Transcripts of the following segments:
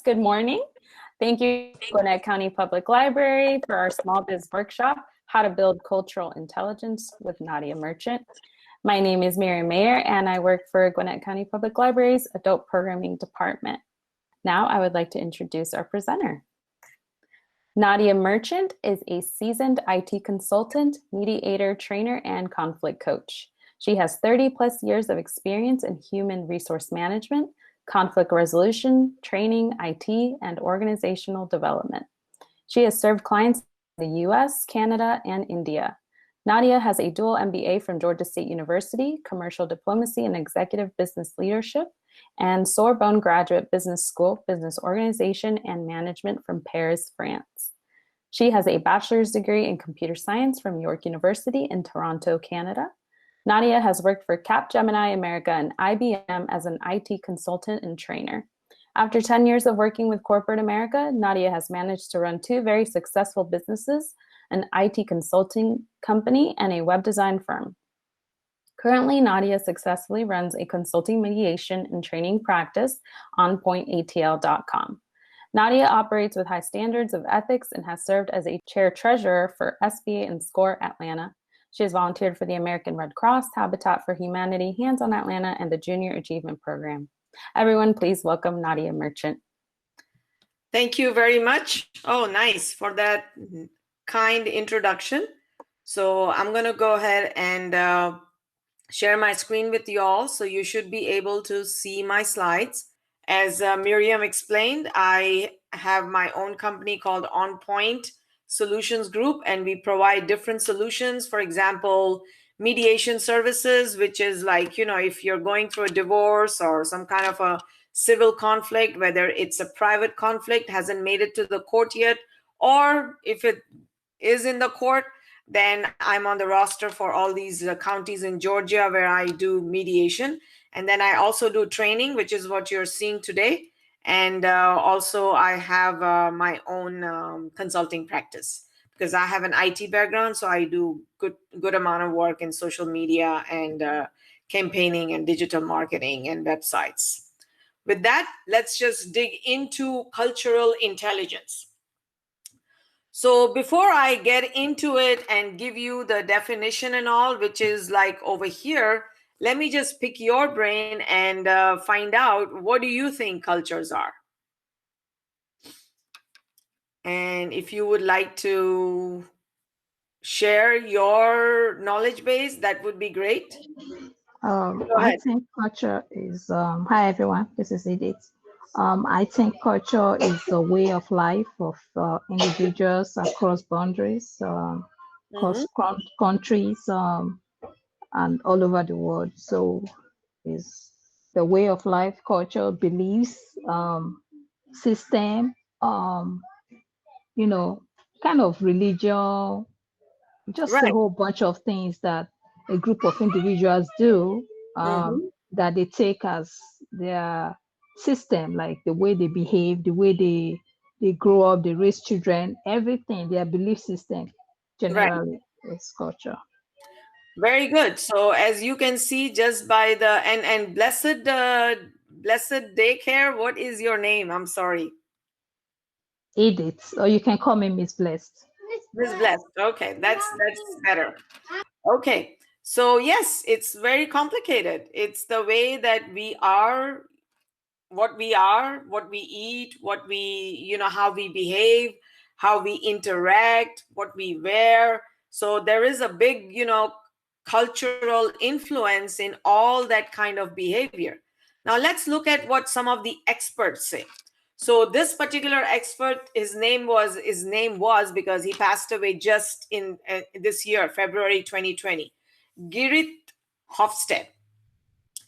Good morning. Thank you, Gwinnett County Public Library, for our small biz workshop, How to Build Cultural Intelligence with Nadia Merchant. My name is Miriam Mayer, and I work for Gwinnett County Public Library's Adult Programming Department. Now I would like to introduce our presenter. Nadia Merchant is a seasoned IT consultant, mediator, trainer, and conflict coach. She has 30 plus years of experience in human resource management, conflict resolution, training, IT, and organizational development. She has served clients in the US, Canada, and India. Nadia has a dual MBA from Georgia State University, Commercial Diplomacy and Executive Business Leadership, and Sorbonne Graduate Business School, Business Organization and Management from Paris, France. She has a bachelor's degree in computer science from York University in Toronto, Canada. Nadia has worked for Capgemini America and IBM as an IT consultant and trainer. After 10 years of working with corporate America, Nadia has managed to run two very successful businesses, an IT consulting company and a web design firm. Currently, Nadia successfully runs a consulting mediation and training practice on pointatl.com. Nadia operates with high standards of ethics and has served as a chair treasurer for SBA and SCORE Atlanta. She has volunteered for the American Red Cross, Habitat for Humanity, Hands on Atlanta, and the Junior Achievement Program. Everyone, please welcome Nadia Merchant. Thank you very much. Oh, nice for that kind introduction. So I'm going to go ahead and share my screen with you all. So you should be able to see my slides. As Miriam explained, I have my own company called On Point Solutions Group, and we provide different solutions. For example, mediation services, which is like, if you're going through a divorce or some kind of a civil conflict, whether it's a private conflict, hasn't made it to the court yet, or if it is in the court, then I'm on the roster for all these counties in Georgia where I do mediation. And then I also do training, which is what you're seeing today. And also I have my own consulting practice because I have an IT background. So I do good amount of work in social media and campaigning and digital marketing and websites. With that, let's just dig into cultural intelligence. So before I get into it and give you the definition and all, which is like over here, let me just pick your brain and find out, what do you think cultures are? And if you would like to share your knowledge base, that would be great. I think culture is, hi everyone, this is Edith. I think culture is a way of life of individuals across boundaries, across countries, and all over the world. So it's the way of life, culture, beliefs, system, kind of religion, just a whole bunch of things that a group of individuals do that they take as their system, like the way they behave, the way they grow up, they raise children, everything, their belief system generally is culture. Very good. So as you can see, just by the and blessed daycare, what is your name? I'm sorry. Edith, or you can call me Miss Blessed. Miss Blessed. Okay, that's better. Okay. So yes, it's very complicated. It's the way that we are, what we eat, what we, how we behave, how we interact, what we wear. So there is a big, cultural influence in all that kind of behavior. Now let's look at what some of the experts say. So this particular expert, his name was because he passed away just in this year, February 2020, Garrett Hofstede.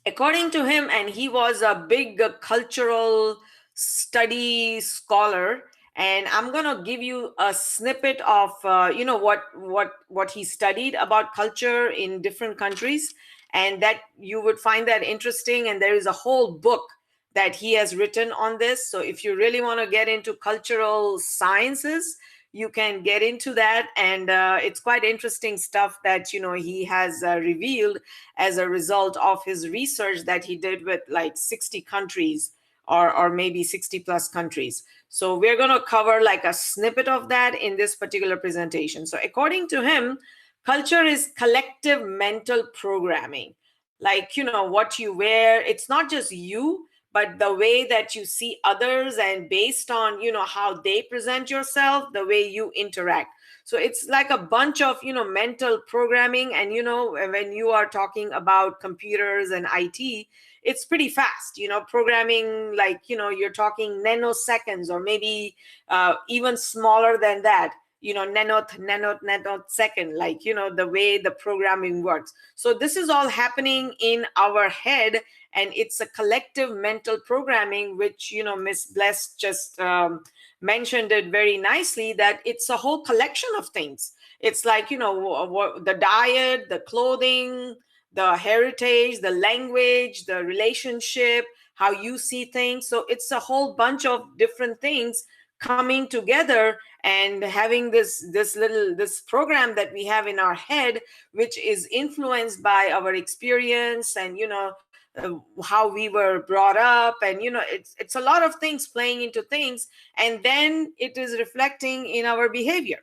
According to him, and he was a big cultural study scholar, and I'm going to give you a snippet of what he studied about culture in different countries, and that you would find that interesting. And there is a whole book that he has written on this. So if you really want to get into cultural sciences, you can get into that. And it's quite interesting stuff that, he has revealed as a result of his research that he did with like 60 countries or maybe 60 plus countries. So we're going to cover like a snippet of that in this particular presentation. So according to him, culture is collective mental programming. Like, you know, what you wear, it's not just you, but the way that you see others, and based on, you know, how they present yourself, the way you interact. So it's like a bunch of, you know, mental programming. And, you know, when you are talking about computers and IT, it's pretty fast, you know, programming, like, you know, you're talking nanoseconds, or maybe even smaller than that, you know, nanosecond, like, you know, the way the programming works. So this is all happening in our head, and it's a collective mental programming, which, you know, Miss Bless just mentioned it very nicely, that it's a whole collection of things. It's like, you know, the diet, the clothing, the heritage, the language, the relationship, how you see things. So it's a whole bunch of different things coming together and having this program that we have in our head, which is influenced by our experience and, you know, how we were brought up. And, you know, it's a lot of things playing into things, and then it is reflecting in our behavior.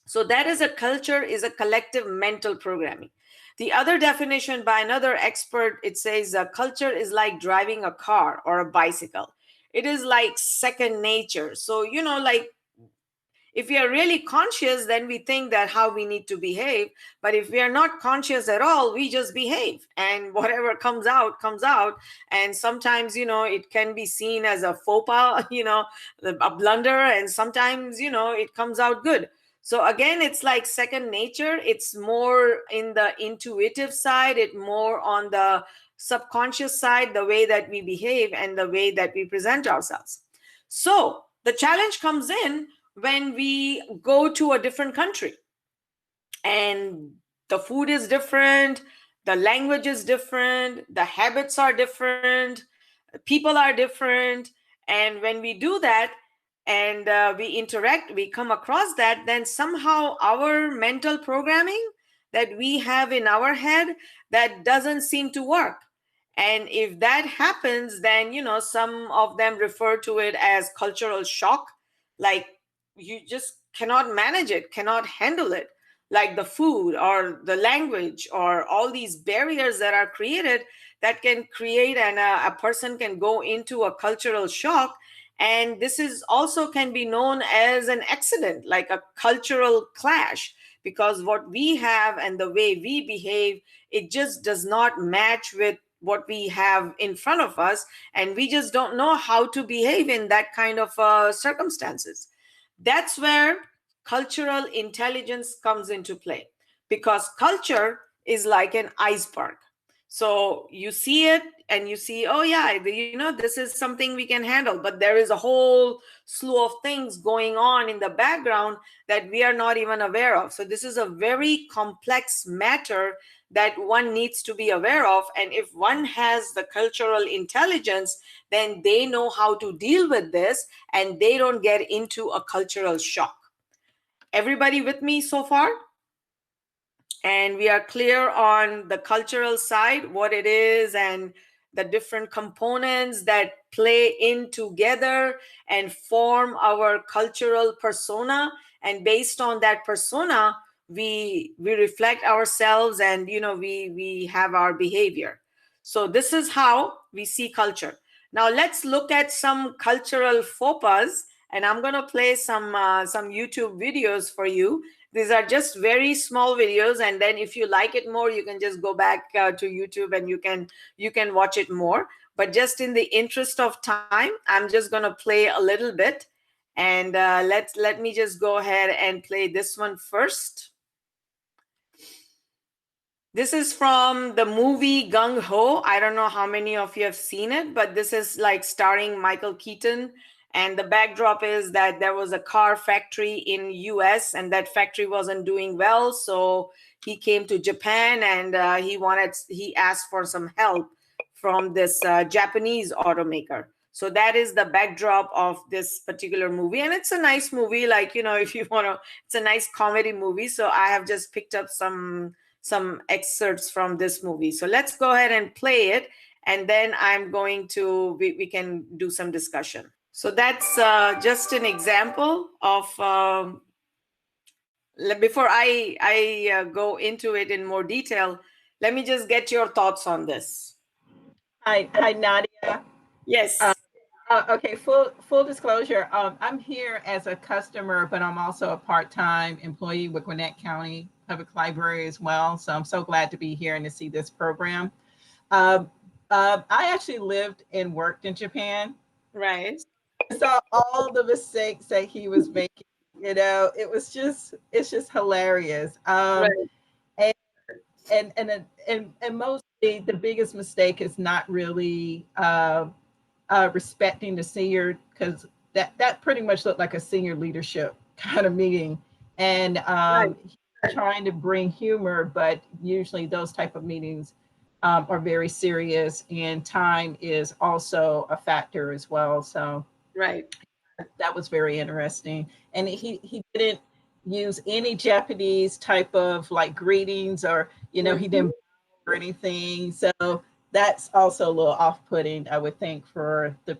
So that is a culture is a collective mental programming. The other definition by another expert, it says culture is like driving a car or a bicycle. It is like second nature. So, you know, like, if we are really conscious, then we think that how we need to behave. But if we are not conscious at all, we just behave, and whatever comes out, comes out. And sometimes, you know, it can be seen as a faux pas, you know, a blunder, and sometimes, you know, it comes out good. So again, it's like second nature. It's more in the intuitive side, it more on the subconscious side, the way that we behave and the way that we present ourselves. So the challenge comes in when we go to a different country, and the food is different, the language is different, the habits are different, people are different. And when we do that, and we interact, we come across that, then somehow our mental programming that we have in our head, that doesn't seem to work. And if that happens, then, you know, some of them refer to it as cultural shock. Like, you just cannot manage it, cannot handle it, like the food or the language or all these barriers that are created, that can create, and a person can go into a cultural shock. And this is also can be known as an accident, like a cultural clash, because what we have and the way we behave, it just does not match with what we have in front of us, and we just don't know how to behave in that kind of circumstances. That's where cultural intelligence comes into play, because culture is like an iceberg. So you see it and you see, oh yeah, you know, this is something we can handle, but there is a whole slew of things going on in the background that we are not even aware of. So this is a very complex matter that one needs to be aware of. And if one has the cultural intelligence, then they know how to deal with this, and they don't get into a cultural shock. Everybody with me so far? And we are clear on the cultural side, what it is, and the different components that play in together and form our cultural persona. And based on that persona, we reflect ourselves, and, you know, we have our behavior. So this is how we see culture. Now let's look at some cultural faux pas, and I'm going to play some YouTube videos for you. These are just very small videos, and then if you like it more, you can just go back to YouTube and you can watch it more. But just in the interest of time, I'm just going to play a little bit, and let me just go ahead and play this one first. This is from the movie Gung Ho. I don't know how many of you have seen it, but this is like starring Michael Keaton. And the backdrop is that there was a car factory in US, and that factory wasn't doing well. So he came to Japan, and he asked for some help from this Japanese automaker. So that is the backdrop of this particular movie. And it's a nice movie. Like, you know, if you want to, it's a nice comedy movie. So I have just picked up some some excerpts from this movie. So let's go ahead and play it, and then I'm going to, we can do some discussion. So that's just an example of, before I go into it in more detail, let me just get your thoughts on this. Hi, Nadia. Yes. Okay, full disclosure. I'm here as a customer, but I'm also a part-time employee with Gwinnett County Public Library as well. So I'm so glad to be here and to see this program. I actually lived and worked in Japan. Right. I saw all the mistakes that he was making. You know, it's just hilarious. Right. And mostly the biggest mistake is not really respecting the senior, because that pretty much looked like a senior leadership kind of meeting, and Right. trying to bring humor, but usually those type of meetings are very serious, and time is also a factor as well. So Right. that was very interesting, and he didn't use any Japanese type of like greetings, or he didn't bow or anything. So that's also a little off-putting, I would think, for the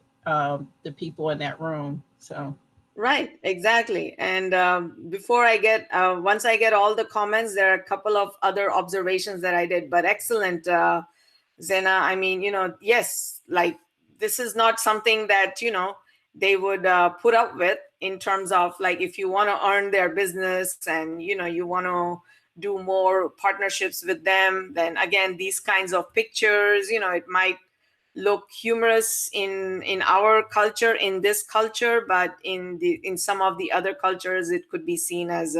people in that room. So right, exactly. And before I get, once I get all the comments, there are a couple of other observations that I did, but excellent, Zena. I mean, yes, like this is not something that, they would put up with, in terms of like, if you want to earn their business and, you want to do more partnerships with them, then again, these kinds of pictures, it might look humorous in our culture, in this culture, but in some of the other cultures, it could be seen as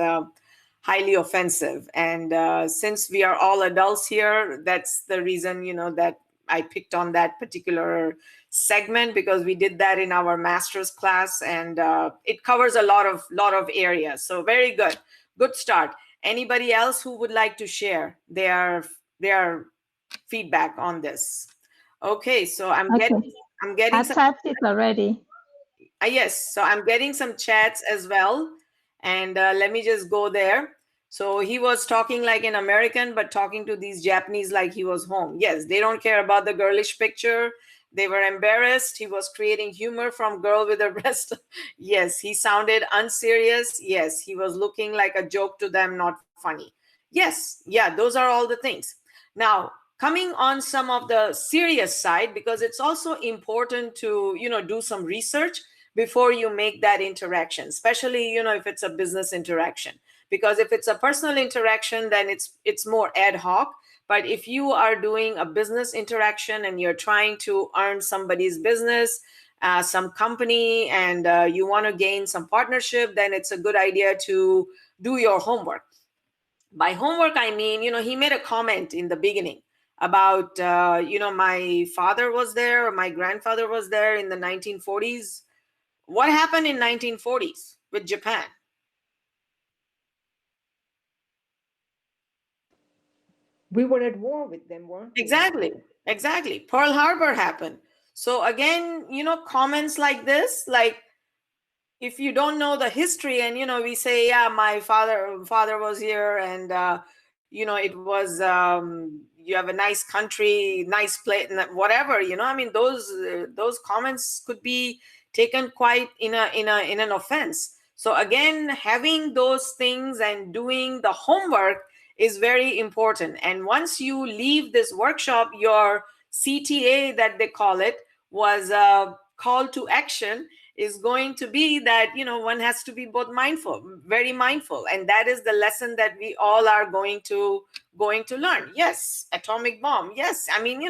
highly offensive. And since we are all adults here, that's the reason, that I picked on that particular segment, because we did that in our master's class, and it covers a lot of areas. So very good start. Anybody else who would like to share their feedback on this? Okay, so I'm getting I some, typed it already. yes, so I'm getting some chats as well, and let me just go there. So he was talking like an American, but talking to these Japanese like he was home. Yes, they don't care about the girlish picture. They were embarrassed. He was creating humor from girl with a breast. Yes, he sounded unserious. Yes, he was looking like a joke to them, not funny. Yes, yeah, those are all the things. Now, coming on some of the serious side, because it's also important to, do some research before you make that interaction, especially, if it's a business interaction. Because if it's a personal interaction, then it's more ad hoc. But if you are doing a business interaction and you're trying to earn somebody's business, some company, and you want to gain some partnership, then it's a good idea to do your homework. By homework, I mean, he made a comment in the beginning about, my father was there, or my grandfather was there in the 1940s. What happened in 1940s with Japan? We were at war with them, weren't we? Exactly. Pearl Harbor happened. So again, comments like this, like, if you don't know the history, and we say, yeah, my father was here, and it was, you have a nice country, nice place, whatever, I mean, those comments could be taken quite in an offense. So again, having those things and doing the homework is very important. And once you leave this workshop, your CTA, that they call it, was a call to action, is going to be that, one has to be both very mindful. And that is the lesson that we all are going to learn. Yes, atomic bomb. Yes, I mean,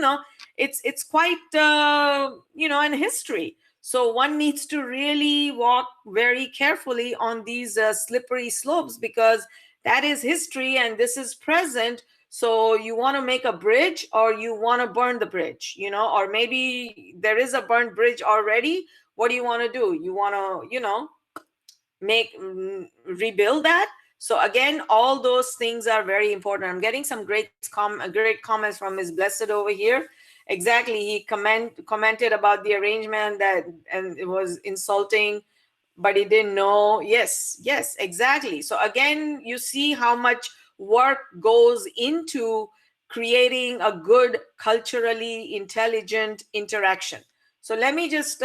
it's quite, in history. So one needs to really walk very carefully on these slippery slopes, because that is history and this is present. So you want to make a bridge, or you want to burn the bridge, or maybe there is a burned bridge already. What do you want to do? You want to, rebuild that? So again, all those things are very important. I'm getting some great comments from Ms. Blessed over here. Exactly. He commented about the arrangement, and it was insulting, but he didn't know. Yes, exactly. So again, you see how much work goes into creating a good, culturally intelligent interaction. So let me just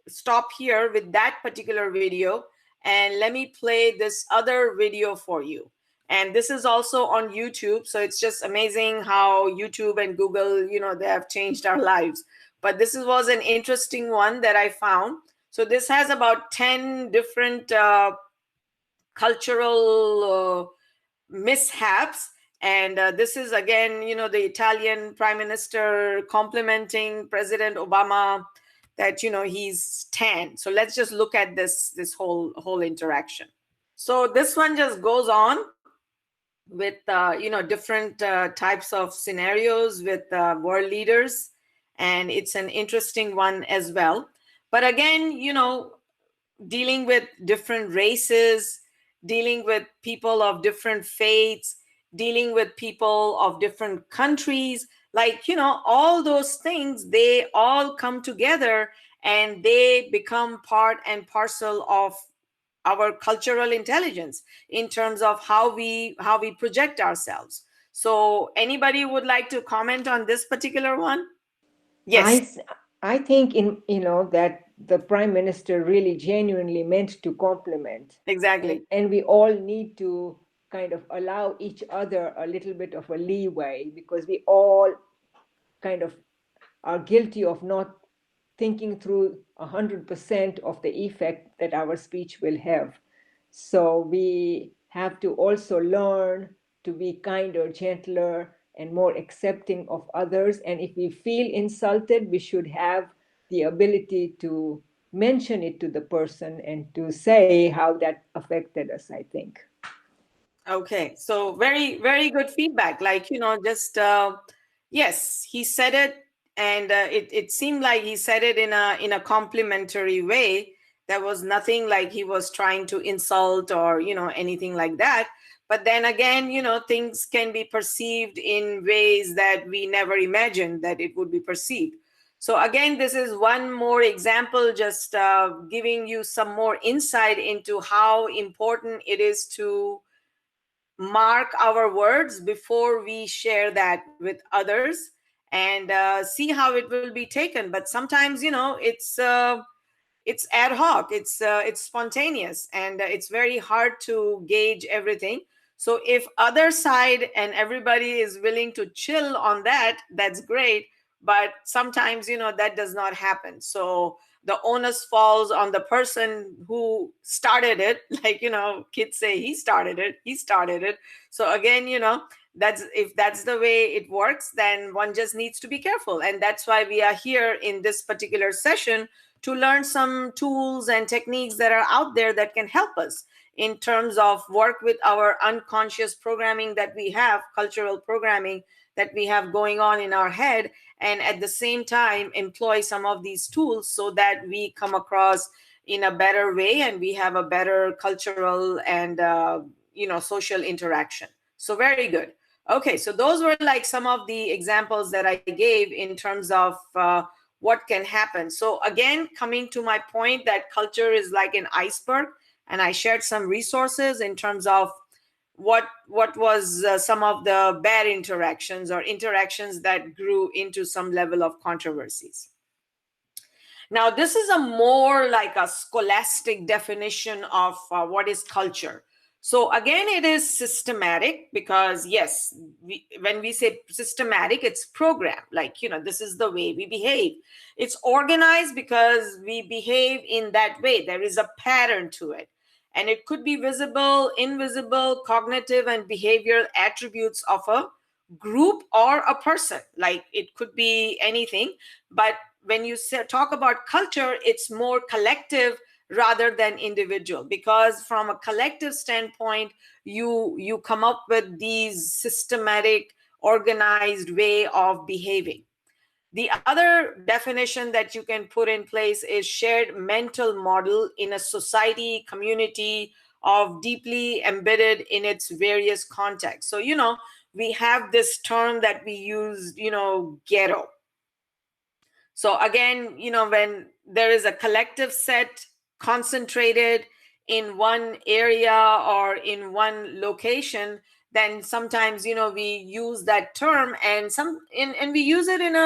stop here with that particular video, and let me play this other video for you. And this is also on YouTube. So it's just amazing how YouTube and Google, they have changed our lives. But this was an interesting one that I found. So this has about 10 different cultural mishaps. And this is again, the Italian Prime Minister complimenting President Obama that, he's tan. So let's just look at this whole interaction. So this one just goes on with different types of scenarios with world leaders, and it's an interesting one as well. But again, dealing with different races, dealing with people of different faiths, dealing with people of different countries, like, all those things, they all come together and they become part and parcel of our cultural intelligence in terms of how we project ourselves. So anybody would like to comment on this particular one? Yes. I think that the Prime Minister really genuinely meant to compliment. Exactly. And we all need to kind of allow each other a little bit of a leeway, because we all kind of are guilty of not thinking through 100% of the effect that our speech will have. So we have to also learn to be kinder, gentler, and more accepting of others. And if we feel insulted, we should have the ability to mention it to the person and to say how that affected us, I think. Okay, so very, very good feedback. Like, just, yes, he said it, and it seemed like he said it in a complimentary way. There was nothing like he was trying to insult or, anything like that. But then again, things can be perceived in ways that we never imagined that it would be perceived. So again, this is one more example, just giving you some more insight into how important it is to mark our words before we share that with others, and see how it will be taken. But sometimes, it's ad hoc, it's spontaneous, and it's very hard to gauge everything. So if other side and everybody is willing to chill on that, that's great. But sometimes, that does not happen. So the onus falls on the person who started it. Like, kids say, he started it. So again, if that's the way it works, then one just needs to be careful. And that's why we are here in this particular session, to learn some tools and techniques that are out there that can help us in terms of work with our unconscious programming that we have, cultural programming that we have going on in our head, and at the same time employ some of these tools so that we come across in a better way and we have a better cultural and social interaction. So very good. Okay, so those were like some of the examples that I gave in terms of what can happen. So again, coming to my point that culture is like an iceberg, and I shared some resources in terms of what was some of the bad interactions or interactions that grew into some level of controversies. Now, this is a more like a scholastic definition of what is culture. So again, it is systematic, because yes, when we say systematic, it's programmed. Like, this is the way we behave. It's organized because we behave in that way. There is a pattern to it. And it could be visible, invisible, cognitive, and behavioral attributes of a group or a person. Like, it could be anything. But when you talk about culture, it's more collective rather than individual, because from a collective standpoint, you come up with these systematic, organized way of behaving. The other definition that you can put in place is shared mental model in a society, community of deeply embedded in its various contexts. So, we have this term that we use, ghetto. So again, when there is a collective set concentrated in one area or in one location, then sometimes, we use that term and we use it in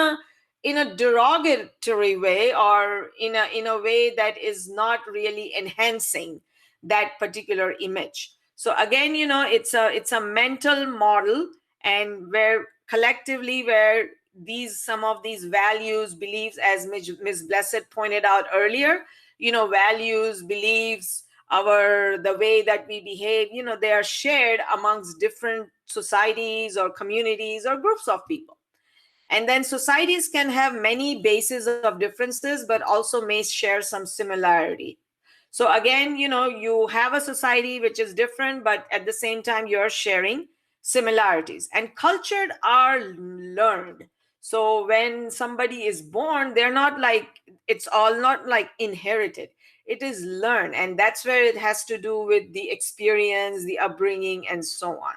a derogatory way, or in a way that is not really enhancing that particular image. So again, it's a mental model, and where collectively, where some of these values, beliefs, as Ms. Blessed pointed out earlier, values, beliefs, the way that we behave, they are shared amongst different societies or communities or groups of people. And then societies can have many bases of differences, but also may share some similarity. So again, you have a society which is different, but at the same time, you're sharing similarities. And cultured are learned. So when somebody is born, it's all not like inherited. It is learned. And that's where it has to do with the experience, the upbringing, and so on.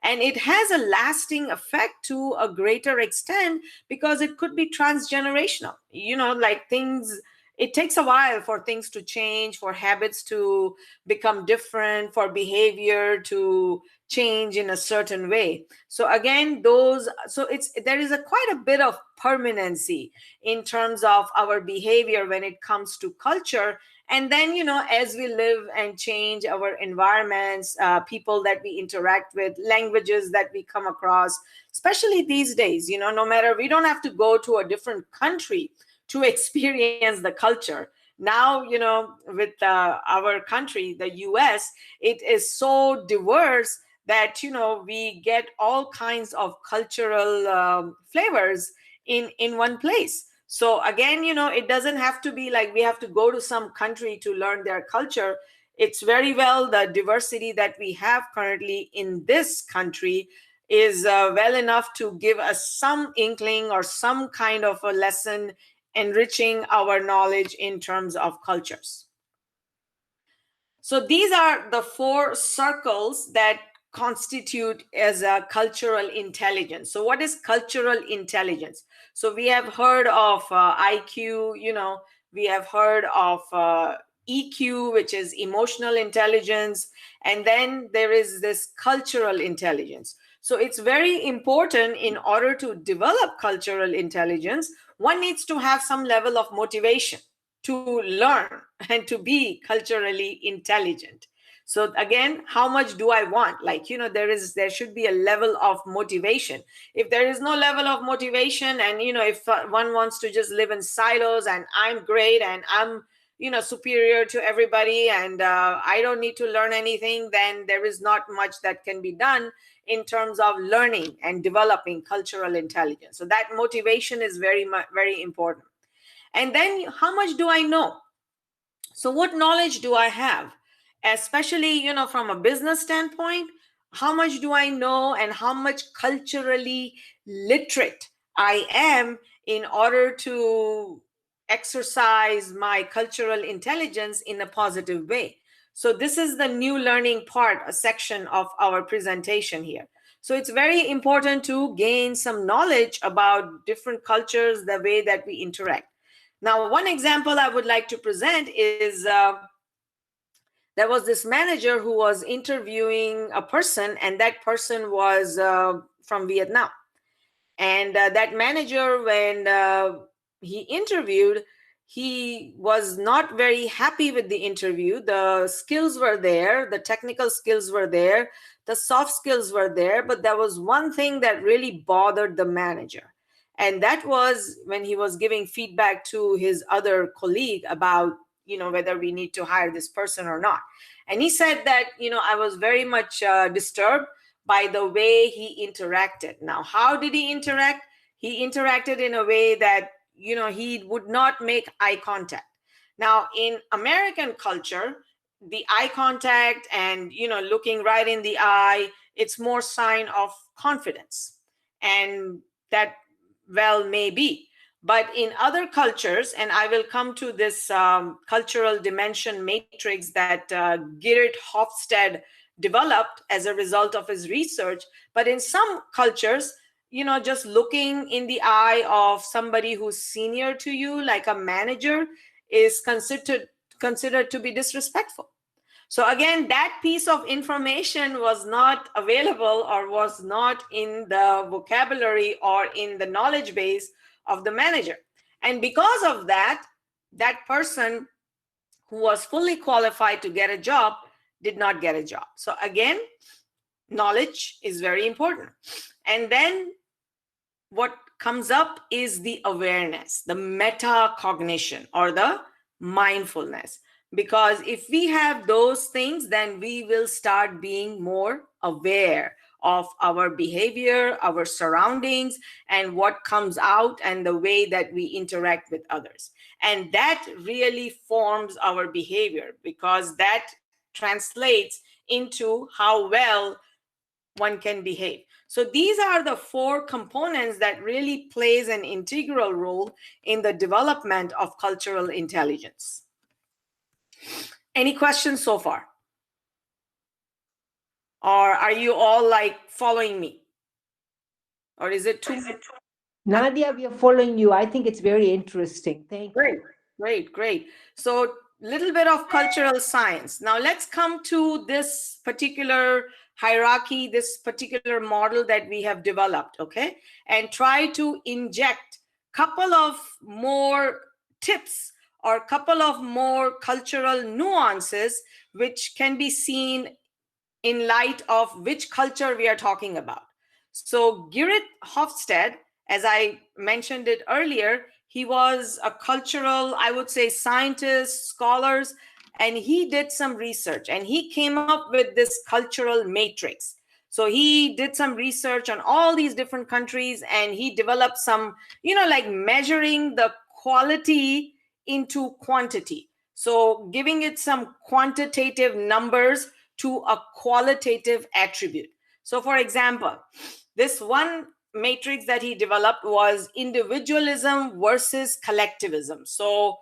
And it has a lasting effect to a greater extent because it could be transgenerational. It takes a while for things to change, for habits to become different, for behavior to change in a certain way. So again, there is quite a bit of permanency in terms of our behavior when it comes to culture. And then, as we live and change our environments, people that we interact with, languages that we come across, especially these days, no matter, we don't have to go to a different country to experience the culture. Now, with our country, the US, it is so diverse that, we get all kinds of cultural flavors in one place. So again, it doesn't have to be like we have to go to some country to learn their culture. It's very well the diversity that we have currently in this country is well enough to give us some inkling or some kind of a lesson enriching our knowledge in terms of cultures. So these are the 4 circles that constitute as a cultural intelligence. So what is cultural intelligence? So we have heard of IQ, we have heard of EQ, which is emotional intelligence, and then there is this cultural intelligence. So it's very important, in order to develop cultural intelligence, one needs to have some level of motivation to learn and to be culturally intelligent. So again, how much do I want? There should be a level of motivation. If there is no level of motivation, and if one wants to just live in silos and I'm great and I'm superior to everybody and I don't need to learn anything, then there is not much that can be done in terms of learning and developing cultural intelligence. So that motivation is very important. And then, how much do I know? So what knowledge do I have? Especially, from a business standpoint, how much do I know and how much culturally literate I am in order to exercise my cultural intelligence in a positive way? So this is the new learning part, a section of our presentation here. So it's very important to gain some knowledge about different cultures, the way that we interact. Now, one example I would like to present is there was this manager who was interviewing a person, and that person was from Vietnam. And that manager, when he interviewed, he was not very happy with the interview. The skills were there, the technical skills were there, the soft skills were there, but there was one thing that really bothered the manager. And that was when he was giving feedback to his other colleague about, whether we need to hire this person or not. And he said that, I was very much disturbed by the way he interacted. Now, how did he interact? He interacted in a way that, he would not make eye contact. Now, in American culture, the eye contact and, looking right in the eye, it's more sign of confidence. And that may be. But in other cultures, and I will come to this cultural dimension matrix that Garrett Hofstede developed as a result of his research. But in some cultures, just looking in the eye of somebody who's senior to you, like a manager, is considered to be disrespectful. So again, that piece of information was not available or was not in the vocabulary or in the knowledge base of the manager. And because of that, that person who was fully qualified to get a job did not get a job. So again, knowledge is very important. And then what comes up is the awareness, the metacognition or the mindfulness. Because if we have those things, then we will start being more aware of our behavior, our surroundings, and what comes out and the way that we interact with others. And that really forms our behavior, because that translates into how well one can behave. So these are the 4 components that really plays an integral role in the development of cultural intelligence. Any questions so far? Or are you all like following me? Or is it too? Nadia, we are following you. I think it's very interesting. Thank you. Great. So little bit of cultural science. Now let's come to this particular hierarchy, this particular model that we have developed, okay? And try to inject couple of more tips or couple of more cultural nuances which can be seen in light of which culture we are talking about. So Garrett Hofstede, as I mentioned it earlier, he was a cultural, I would say, scientist, scholars, and he did some research and he came up with this cultural matrix. So he did some research on all these different countries and he developed some, like measuring the quality into quantity. So giving it some quantitative numbers to a qualitative attribute. So for example, this one matrix that he developed was individualism versus collectivism. So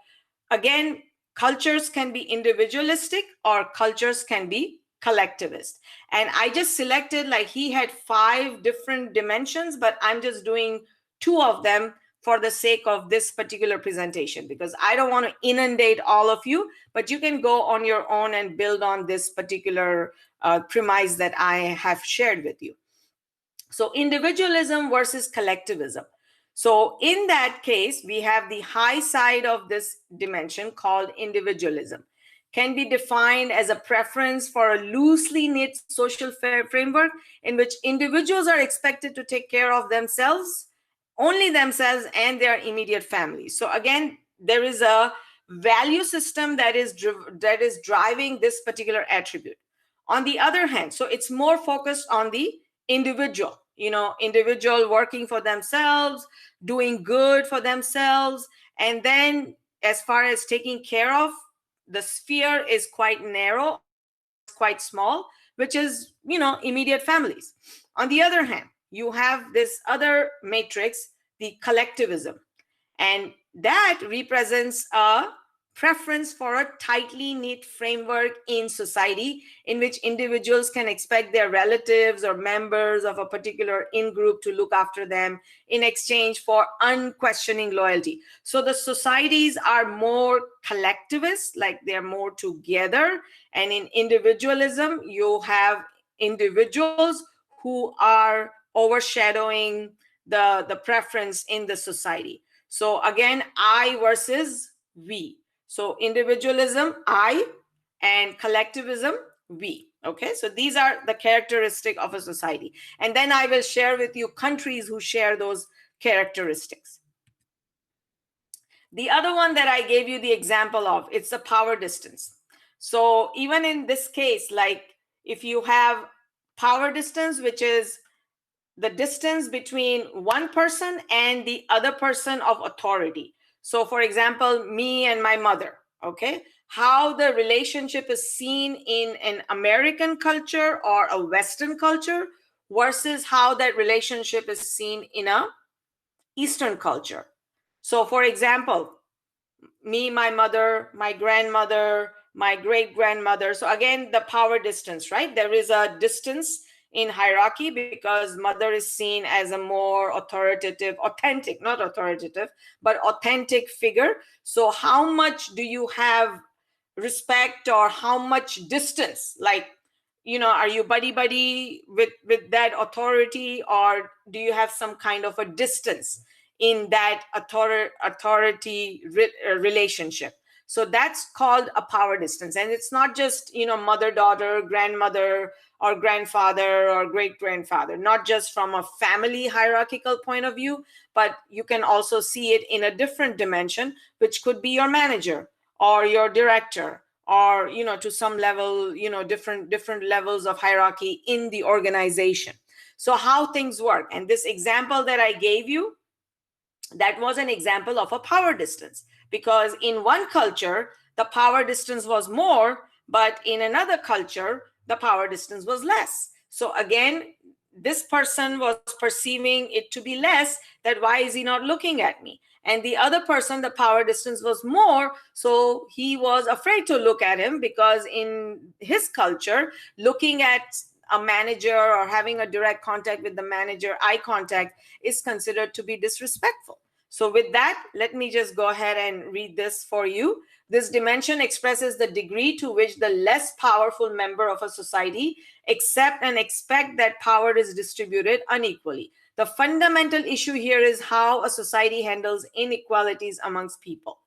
again, cultures can be individualistic or cultures can be collectivist. And I just selected, like, he had 5 different dimensions, but I'm just doing 2 of them for the sake of this particular presentation, because I don't want to inundate all of you, but you can go on your own and build on this particular premise that I have shared with you. So individualism versus collectivism. So in that case, we have the high side of this dimension called individualism. Can be defined as a preference for a loosely knit social framework in which individuals are expected to take care of themselves, only themselves and their immediate families. So again, there is a value system that is driving this particular attribute. On the other hand, so it's more focused on the individual, individual working for themselves, doing good for themselves. And then as far as taking care of, the sphere is quite narrow, quite small, which is, immediate families. On the other hand, you have this other matrix, the collectivism, and that represents a preference for a tightly knit framework in society in which individuals can expect their relatives or members of a particular in-group to look after them in exchange for unquestioning loyalty. So the societies are more collectivist, like they're more together. And in individualism, you have individuals who are overshadowing the preference in the society. So again, I versus we. So individualism, I, and collectivism, we. Okay, so these are the characteristics of a society. And then I will share with you countries who share those characteristics. The other one that I gave you the example of, it's the power distance. So even in this case, like if you have power distance, which is the distance between one person and the other person of authority. So for example, me and my mother, okay? How the relationship is seen in an American culture or a Western culture versus how that relationship is seen in a Eastern culture. So for example, me, my mother, my grandmother, my great-grandmother. So again, the power distance, right? There is a distance in hierarchy because mother is seen as a more authoritative, authentic, not authoritative, but authentic figure. So how much do you have respect or how much distance, like, you know, are you buddy with that authority, or do you have some kind of a distance in that authority relationship? So that's called a power distance. And it's not just, you know, mother daughter, grandmother or grandfather or great grandfather, not just from a family hierarchical point of view, but you can also see it in a different dimension, which could be your manager or your director, or, you know, to some level, you know, different levels of hierarchy in the organization. So how things work, and this example that I gave you, that was an example of a power distance, because in one culture the power distance was more, but in another culture the power distance was less. So again, this person was perceiving it to be less, that why is he not looking at me? And the other person, the power distance was more, so he was afraid to look at him, because in his culture, looking at a manager or having a direct contact with the manager, eye contact, is considered to be disrespectful. So with that, let me just go ahead and read this for you. This dimension expresses the degree to which the less powerful member of a society accept and expect that power is distributed unequally. The fundamental issue here is how a society handles inequalities amongst people.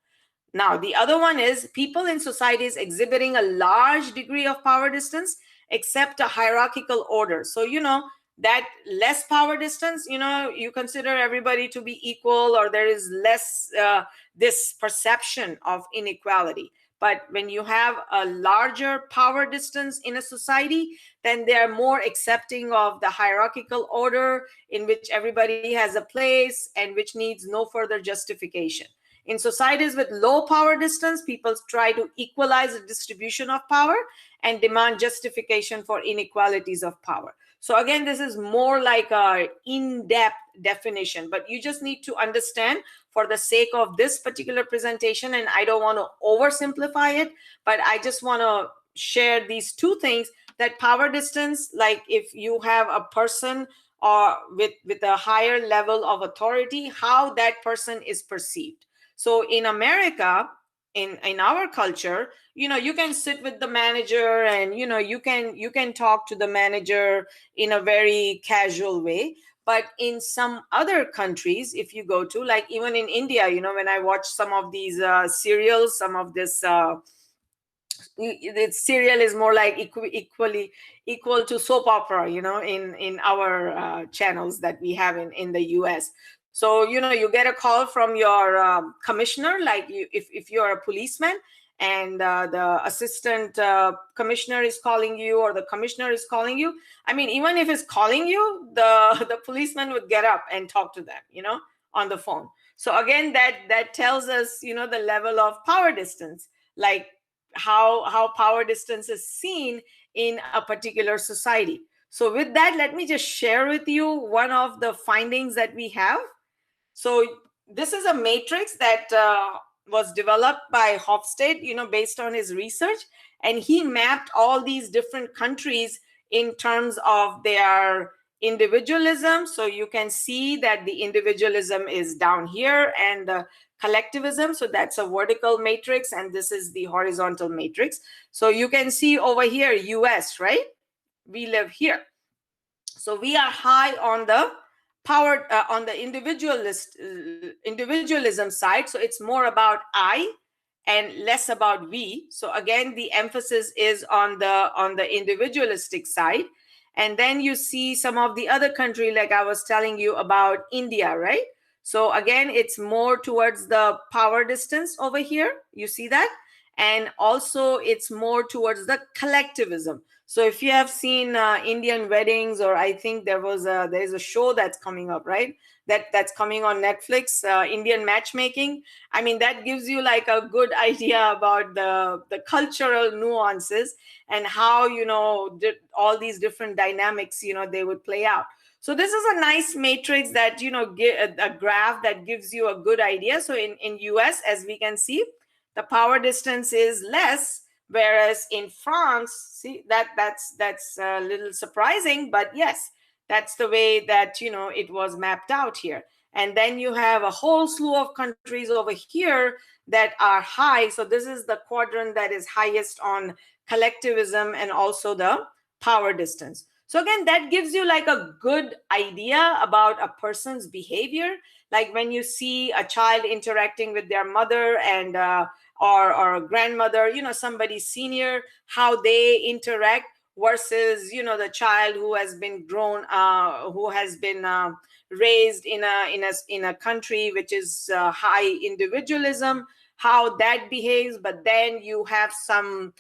Now, the other one is people in societies exhibiting a large degree of power distance accept a hierarchical order. So, you know, that less power distance, you know, you consider everybody to be equal, or there is less this perception of inequality. But when you have a larger power distance in a society, then they are more accepting of the hierarchical order in which everybody has a place and which needs no further justification. In societies with low power distance, people try to equalize the distribution of power and demand justification for inequalities of power. So again, this is more like a in-depth definition, but you just need to understand for the sake of this particular presentation, and I don't want to oversimplify it, but I just want to share these two things, that power distance, like if you have a person or with a higher level of authority, how that person is perceived. So in America, in our culture, you know, you can sit with the manager and, you know, you can talk to the manager in a very casual way. But in some other countries, if you go to, like even in India, you know, when I watch some of these serials, some of this serial is more like equal to soap opera, you know, in our channels that we have in the US. So, you know, you get a call from your commissioner, like if you're a policeman, and the assistant commissioner is calling you, or the commissioner is calling you. I mean, even if it's calling you, the policeman would get up and talk to them, you know, on the phone. So again, that tells us, you know, the level of power distance, like how power distance is seen in a particular society. So with that, let me just share with you one of the findings that we have. So this is a matrix that was developed by Hofstede, you know, based on his research, and he mapped all these different countries in terms of their individualism. So you can see that the individualism is down here, and the collectivism, so that's a vertical matrix, and this is the horizontal matrix. So you can see over here, US, right? We live here. So we are high on the power, on the individualism side. So it's more about I and less about we. So again, the emphasis is on the individualistic side. And then you see some of the other country, like I was telling you about India, right? So again, it's more towards the power distance over here. You see that? And also it's more towards the collectivism. So if you have seen Indian weddings, or I think there's a show that's coming up, right? That's coming on Netflix, Indian matchmaking. I mean, that gives you like a good idea about the cultural nuances and how, you know, all these different dynamics, you know, they would play out. So this is a nice matrix that, you know, a graph that gives you a good idea. So in US, as we can see, the power distance is less, whereas in France, see, that's a little surprising, but yes, that's the way that, you know, it was mapped out here. And then you have a whole slew of countries over here that are high. So this is the quadrant that is highest on collectivism and also the power distance. So again, that gives you like a good idea about a person's behavior. Like when you see a child interacting with their mother and or a grandmother, you know, somebody senior, how they interact versus, you know, the child who has been grown, who has been raised in a country which is high individualism, how that behaves. But then you have some,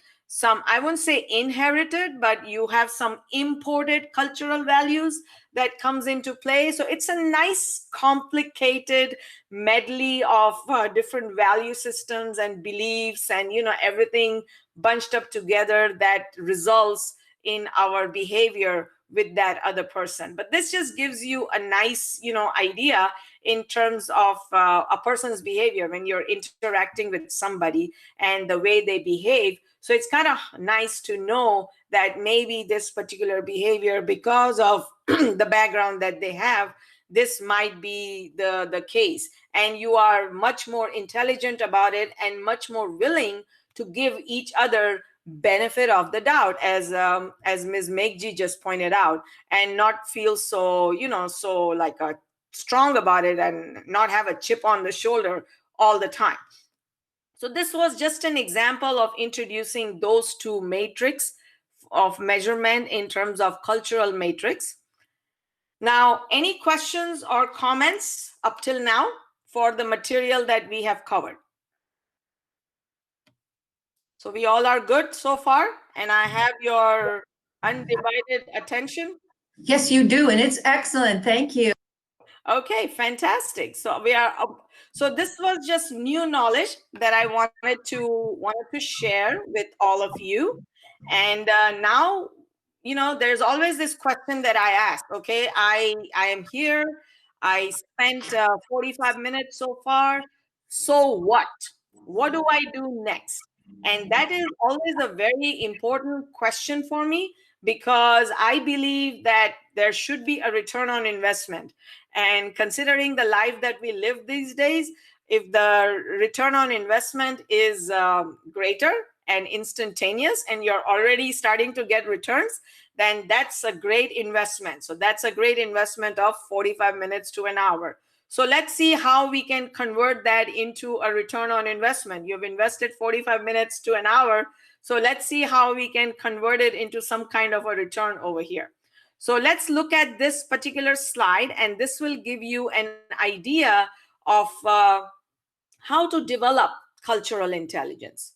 I wouldn't say inherited, but you have some imported cultural values that comes into play. So it's a nice complicated medley of different value systems and beliefs and, you know, everything bunched up together that results in our behavior with that other person. But this just gives you a nice, you know, idea in terms of a person's behavior when you're interacting with somebody and the way they behave. So it's kind of nice to know that maybe this particular behavior, because of the background that they have, this might be the case. And you are much more intelligent about it and much more willing to give each other benefit of the doubt, as Ms. Megji just pointed out, and not feel so, you know, so like a strong about it and not have a chip on the shoulder all the time. So this was just an example of introducing those two matrix of measurement in terms of cultural matrix. Now, any questions or comments up till now for the material that we have covered? So we all are good so far, and I have your undivided attention. Yes, you do, and it's excellent. Thank you. Okay, fantastic. So we are so this was just new knowledge that I wanted to share with all of you. And now, you know, there's always this question that I ask. Okay, I am here. I spent 45 minutes so far. So what? What do I do next? And that is always a very important question for me, because I believe that there should be a return on investment. And considering the life that we live these days, if the return on investment is greater and instantaneous, and you're already starting to get returns, then that's a great investment. So that's a great investment of 45 minutes to an hour. So let's see how we can convert that into a return on investment. You've invested 45 minutes to an hour. So let's see how we can convert it into some kind of a return over here. So let's look at this particular slide, and this will give you an idea of how to develop cultural intelligence.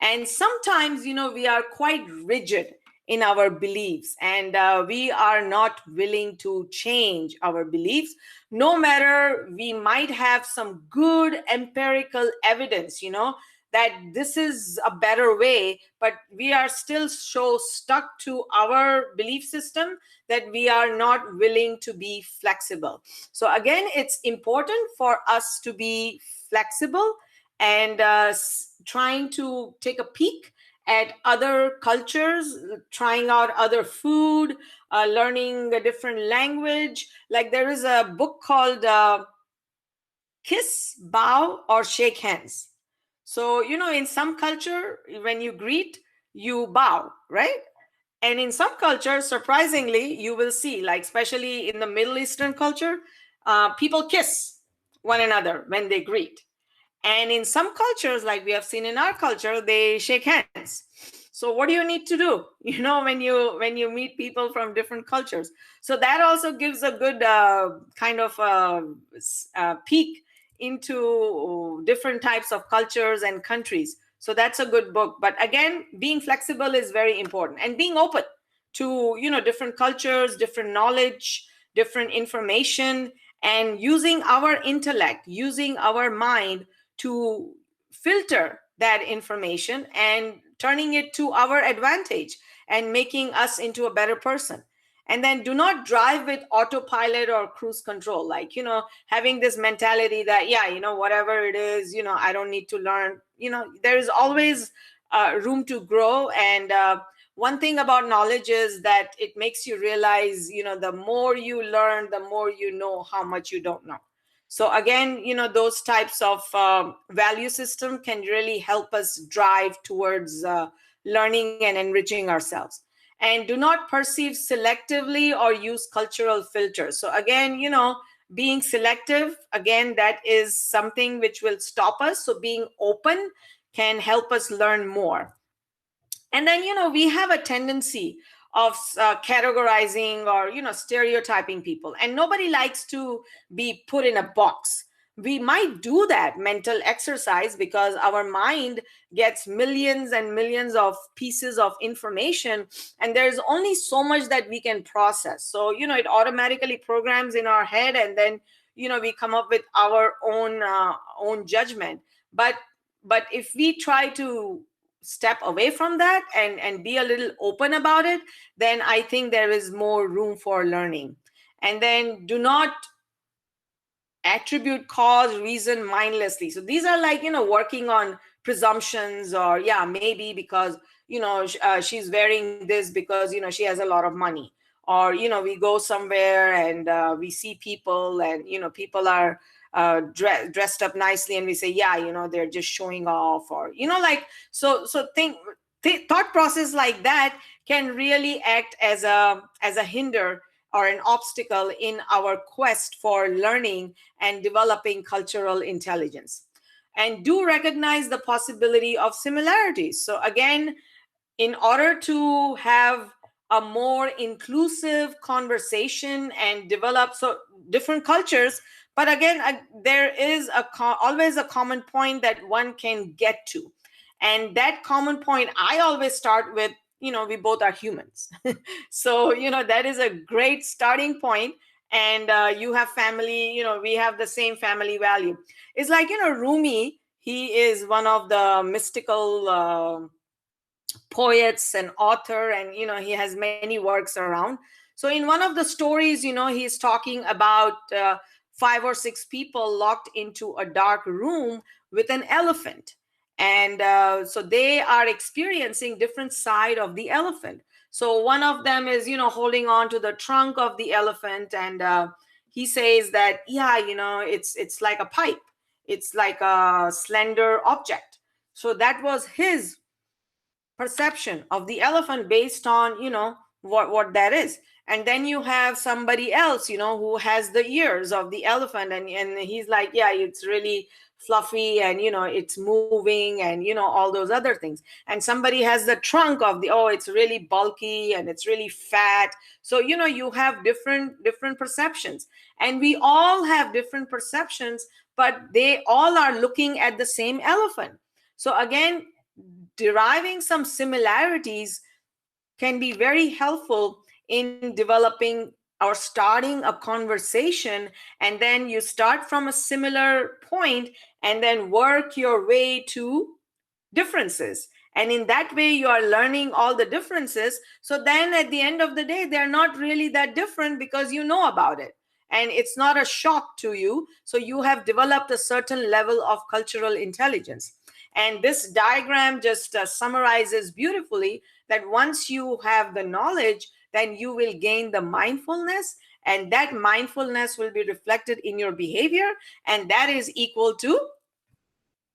And sometimes, you know, we are quite rigid in our beliefs, and we are not willing to change our beliefs, no matter we might have some good empirical evidence, you know, that this is a better way, but we are still so stuck to our belief system that we are not willing to be flexible. So again, it's important for us to be flexible and trying to take a peek at other cultures, trying out other food, learning a different language. Like there is a book called Kiss, Bow, or Shake Hands. So, you know, in some culture, when you greet, you bow, right? And in some cultures, surprisingly, you will see, like especially in the Middle Eastern culture, people kiss one another when they greet. And in some cultures, like we have seen in our culture, they shake hands. So what do you need to do, you know, when you meet people from different cultures? So that also gives a good kind of peek into different types of cultures and countries. So that's a good book. But again, being flexible is very important, and being open to, you know, different cultures, different knowledge, different information, and using our intellect, using our mind to filter that information and turning it to our advantage and making us into a better person. And then do not drive with autopilot or cruise control, like, you know, having this mentality that, yeah, you know, whatever it is, you know, I don't need to learn. You know, there is always room to grow. And one thing about knowledge is that it makes you realize, you know, the more you learn, the more you know how much you don't know. So again, those types of value system can really help us drive towards learning and enriching ourselves. And do not perceive selectively or use cultural filters. So again, being selective, again, that is something which will stop us. So being open can help us learn more. And then, we have a tendency of categorizing or, stereotyping people. And nobody likes to be put in a box. We might do that mental exercise because our mind gets millions and millions of pieces of information, and there's only so much that we can process. So, it automatically programs in our head, and then, we come up with our own judgment. But if we try to step away from that and be a little open about it, then I think there is more room for learning. And then do not attribute cause reason mindlessly. So these are like, working on presumptions, or maybe because, she's wearing this because, she has a lot of money. Or, we go somewhere and we see people and, people are dressed up nicely, and we say, they're just showing off, or, so thought process like that can really act as a hinder or an obstacle in our quest for learning and developing cultural intelligence. And do recognize the possibility of similarities. So again, in order to have a more inclusive conversation and develop different cultures, but again, there is always a common point that one can get to. And that common point, I always start with, we both are humans. So, that is a great starting point. And you have family, we have the same family value. It's like, Rumi, he is one of the mystical poets and author, and he has many works around. So in one of the stories, he's talking about 5 or 6 people locked into a dark room with an elephant. And so they are experiencing different side of the elephant. So one of them is holding on to the trunk of the elephant, and he says that it's like a pipe, it's like a slender object. So that was his perception of the elephant based on what that is. And then you have somebody else who has the ears of the elephant, and he's like, it's really fluffy, and it's moving, and all those other things. And somebody has the trunk of it's really bulky and it's really fat. So you have different perceptions, and we all have different perceptions, but they all are looking at the same elephant. So again, deriving some similarities can be very helpful in developing or starting a conversation. And then you start from a similar point and then work your way to differences. And in that way, you are learning all the differences. So then at the end of the day, they're not really that different because you know about it. And it's not a shock to you. So you have developed a certain level of cultural intelligence. And this diagram just summarizes beautifully that once you have the knowledge, then you will gain the mindfulness, and that mindfulness will be reflected in your behavior, and that is equal to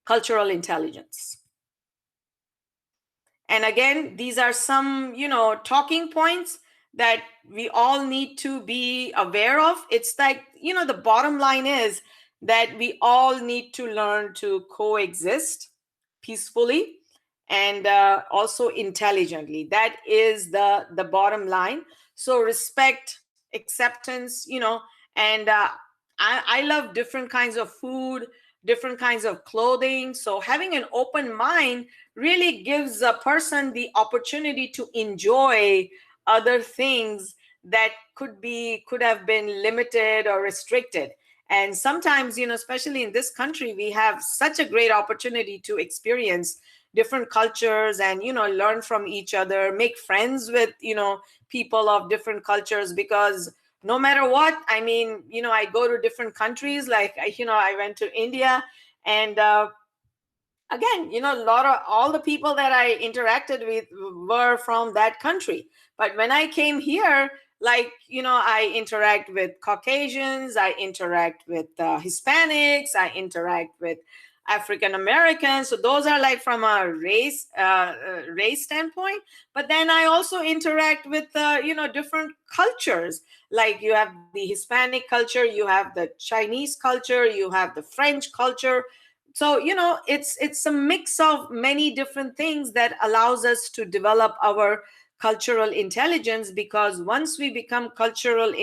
cultural intelligence. And again, these are some, talking points that we all need to be aware of. It's like, the bottom line is that we all need to learn to coexist peacefully and also intelligently. That is the bottom line. So respect, acceptance, and I love different kinds of food, different kinds of clothing. So having an open mind really gives a person the opportunity to enjoy other things that could have been limited or restricted. And sometimes, especially in this country, we have such a great opportunity to experience different cultures and, learn from each other, make friends with, people of different cultures, because no matter what, I mean, I go to different countries, like, I went to India, and again, all the people that I interacted with were from that country. But when I came here, Like, I interact with Caucasians, I interact with Hispanics, I interact with African Americans. So those are like from a race standpoint. But then I also interact with different cultures. Like you have the Hispanic culture, you have the Chinese culture, you have the French culture. So it's a mix of many different things that allows us to develop our cultural intelligence, because once we become culturally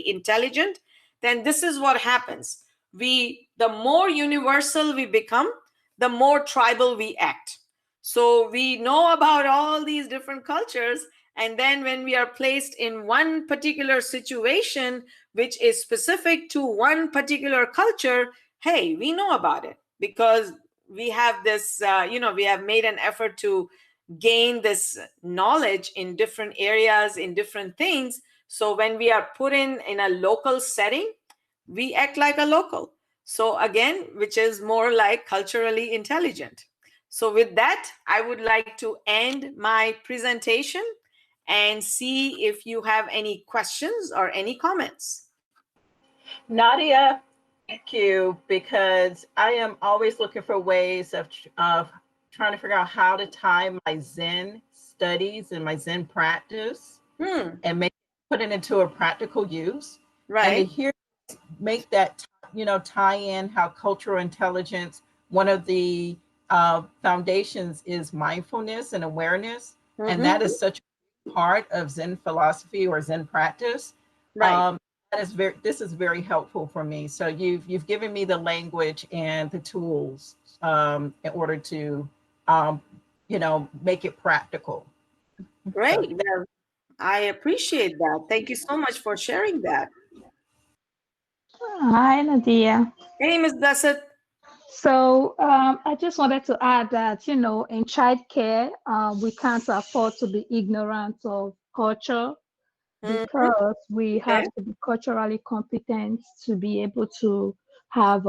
intelligent, then this is what happens. The more universal we become, the more tribal we act. So we know about all these different cultures, and then when we are placed in one particular situation which is specific to one particular culture, hey, we know about it because we have this we have made an effort to gain this knowledge in different areas, in different things. So when we are put in a local setting, we act like a local. So again, which is more like culturally intelligent. So with that, I would like to end my presentation and see if you have any questions or any comments. Nadia, thank you, because I am always looking for ways of trying to figure out how to tie my Zen studies and my Zen practice and put it into a practical use. Right. And to hear make that tie in how cultural intelligence, one of the foundations is mindfulness and awareness, and that is such a part of Zen philosophy or Zen practice. Right. This is very helpful for me. So you've given me the language and the tools in order to make it practical. Great. Well, I appreciate that. Thank you so much for sharing that. Hi, Nadia. Hey, Ms. Dasset. So I just wanted to add that, in childcare, we can't afford to be ignorant of culture because we have to be culturally competent to be able to have,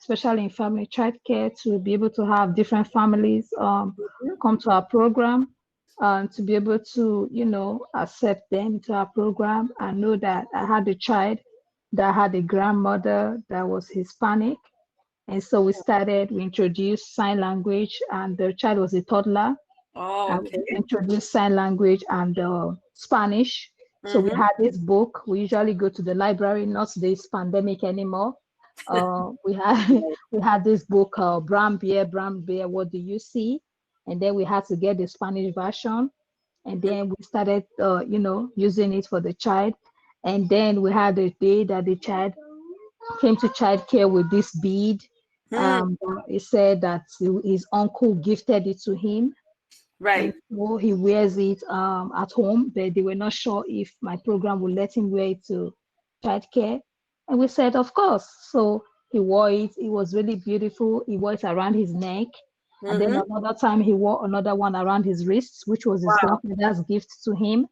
especially in family childcare, to be able to have different families come to our program, to be able to, accept them to our program and know that I had a child that had a grandmother that was Hispanic. And so we introduced sign language, and the child was a toddler. Oh, okay. We introduced sign language and Spanish. So we had this book. We usually go to the library, not this pandemic anymore. We had this book called Brown Bear, What Do You See? And then we had to get the Spanish version. And then we started, using it for the child. And then we had the day that the child came to childcare with this bead. He said that his uncle gifted it to him. Right. So he wears it at home, but they were not sure if my program would let him wear it to childcare. And we said, of course. So he wore it. It was really beautiful. He wore it around his neck. And then another time he wore another one around his wrists, which was his grandmother's gift to him.